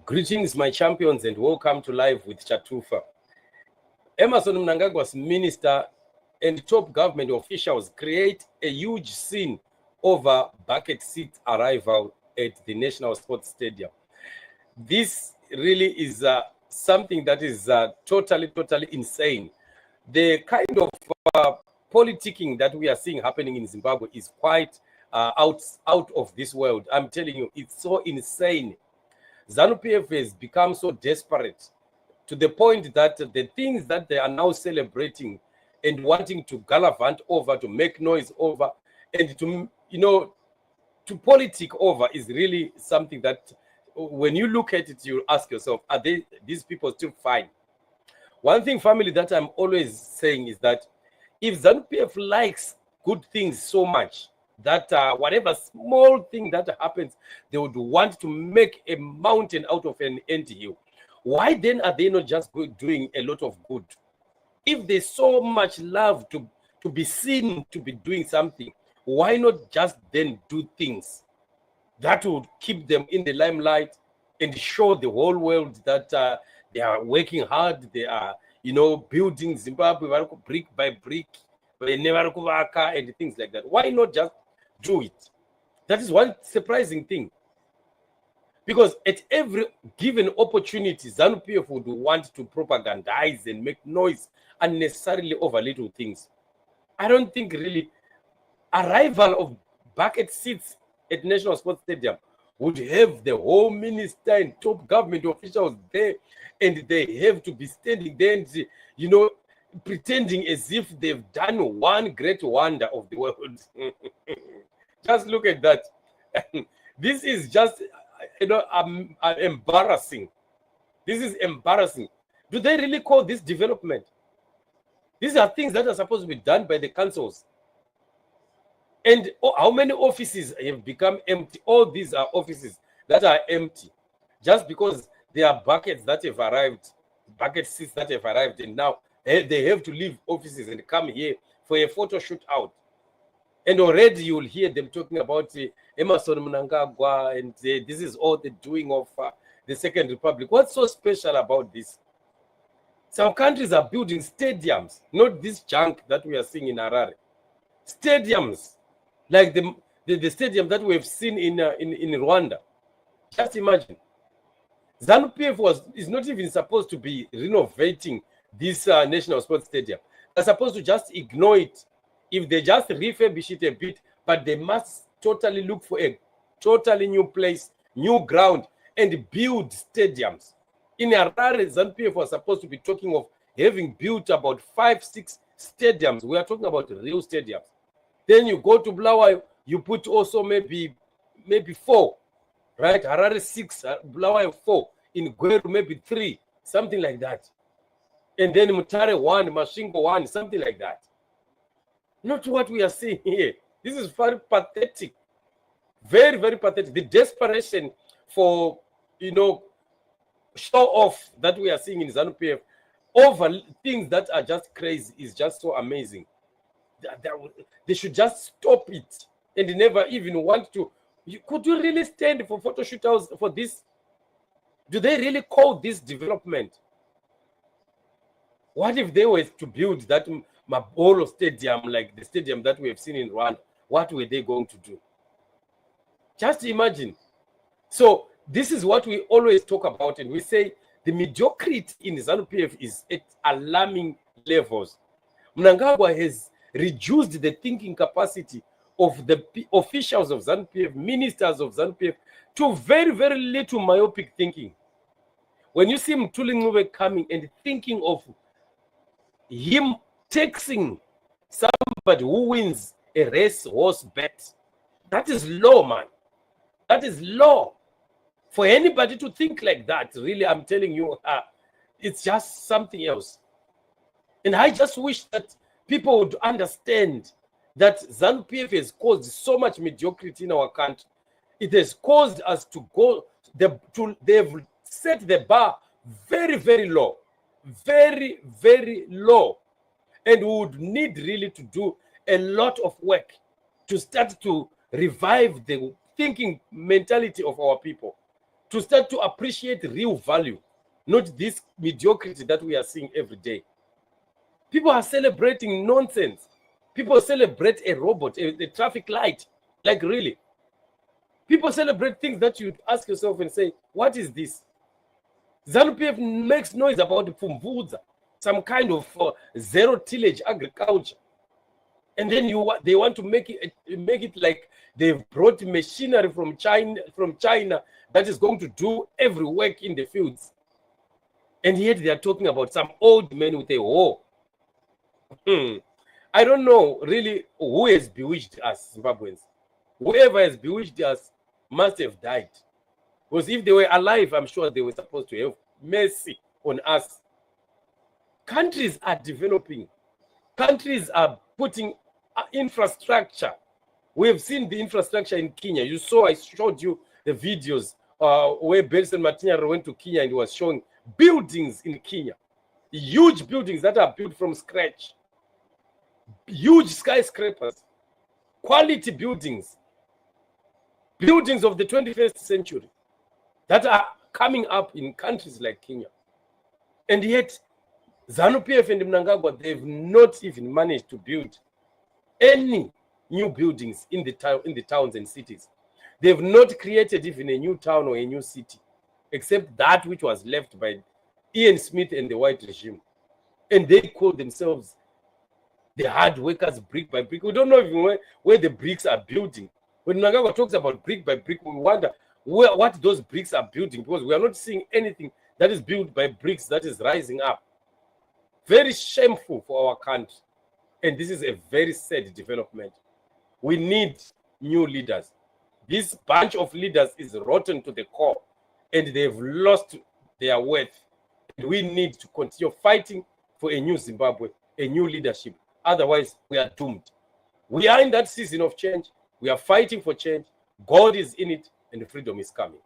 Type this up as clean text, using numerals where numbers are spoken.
Greetings, my champions, and welcome to Live with Chatufa. Emerson Mnangagwa's minister and top government officials create a huge scene over bucket seat arrival at the National Sports Stadium. This really is something that is totally insane. The kind of politicking that we are seeing happening in Zimbabwe is quite out of this world. I'm telling you, it's so insane. ZANU-PF has become so desperate to the point that the things that they are now celebrating and wanting to gallivant over, to make noise over, and to, to politic over is really something that when you look at it, you ask yourself, are these people still fine? One thing, family, that I'm always saying is that if ZANU-PF likes good things so much, that whatever small thing that happens, they would want to make a mountain out of an anthill. Why then are they not just doing a lot of good? If there's so much love to be seen to be doing something, why not just then do things that would keep them in the limelight and show the whole world that they are working hard, they are, building Zimbabwe brick by brick, and things like that? Why not just do it? That is one surprising thing. Because at every given opportunity, ZANU-PF would want to propagandize and make noise unnecessarily over little things. I don't think really arrival of bucket seats at National Sports Stadium would have the whole minister and top government officials there, and they have to be standing there and, pretending as if they've done one great wonder of the world. Just look at that. This is just, embarrassing. This is embarrassing. Do they really call this development? These are things that are supposed to be done by the councils. And how many offices have become empty? All these are offices that are empty just because there are buckets that have arrived, bucket seats that have arrived, and now they have to leave offices and come here for a photo shoot out. And already you'll hear them talking about Emerson Mnangagwa, and this is all the doing of the Second Republic. What's so special about this? Some countries are building stadiums, not this junk that we are seeing in Harare. Stadiums, like the stadium that we have seen in Rwanda. Just imagine. ZANU-PF is not even supposed to be renovating this National Sports Stadium. They're supposed to just ignore it. If they just refurbish it a bit, but they must totally look for a totally new place, new ground, and build stadiums. In Harare, ZANU-PF was supposed to be talking of having built about 5-6 stadiums. We are talking about real stadiums. Then you go to Bulawayo, you put also maybe 4, right? Harare 6, Bulawayo 4, in Gweru maybe 3, something like that. And then Mutare 1, Mashingo 1, something like that. Not what we are seeing here. This is very pathetic. Very pathetic. The desperation for, show off that we are seeing in ZANU-PF over things that are just crazy is just so amazing. They should just stop it and never even want to. Could you really stand for photo shootouts for this? Do they really call this development? What if they were to build that Mabolo stadium, like the stadium that we have seen in Rwanda? What were they going to do? Just imagine. So this is what we always talk about, and we say the mediocrity in ZANU-PF is at alarming levels. Mnangagwa has reduced the thinking capacity of the officials of ZANU-PF, ministers of ZANU-PF, to very little myopic thinking. When you see Mthuli Ncube coming and thinking of him taxing somebody who wins a race horse bet, that is law, man. That is law. For anybody to think like that, really, I'm telling you, it's just something else. And I just wish that people would understand that ZANU-PF has caused so much mediocrity in our country. It has caused us to go, they've set the bar very low. Very low. And we would need really to do a lot of work to start to revive the thinking mentality of our people. to start to appreciate real value, not this mediocrity that we are seeing every day. People are celebrating nonsense. People celebrate a robot, a traffic light. Like, really? People celebrate things that you ask yourself and say, what is this? ZANU-PF makes noise about Pumbuza, some kind of zero tillage agriculture. And then they want to make it like they've brought machinery from China that is going to do every work in the fields. And yet they are talking about some old men with a hoe. I don't know really who has bewitched us, Zimbabweans. Whoever has bewitched us must have died. Because if they were alive, I'm sure they were supposed to have mercy on us. Countries are developing. Countries are putting infrastructure. We have seen the infrastructure in Kenya. You saw, I showed you the videos where Benson Martinez went to Kenya and he was showing buildings in Kenya. Huge buildings that are built from scratch. Huge skyscrapers. Quality buildings. Buildings of the 21st century that are coming up in countries like Kenya. And yet, ZANU-PF and Mnangagwa, they've not even managed to build any new buildings in the towns and cities. They've not created even a new town or a new city, except that which was left by Ian Smith and the white regime. And they call themselves the hard workers brick by brick. We don't know even where the bricks are building. When Mnangagwa talks about brick by brick, we wonder what those bricks are building, because we are not seeing anything that is built by bricks that is rising up. Very shameful for our country. And this is a very sad development. We need new leaders. This bunch of leaders is rotten to the core, and they've lost their worth. And we need to continue fighting for a new Zimbabwe, a new leadership. Otherwise, we are doomed. We are in that season of change. We are fighting for change. God is in it, and freedom is coming.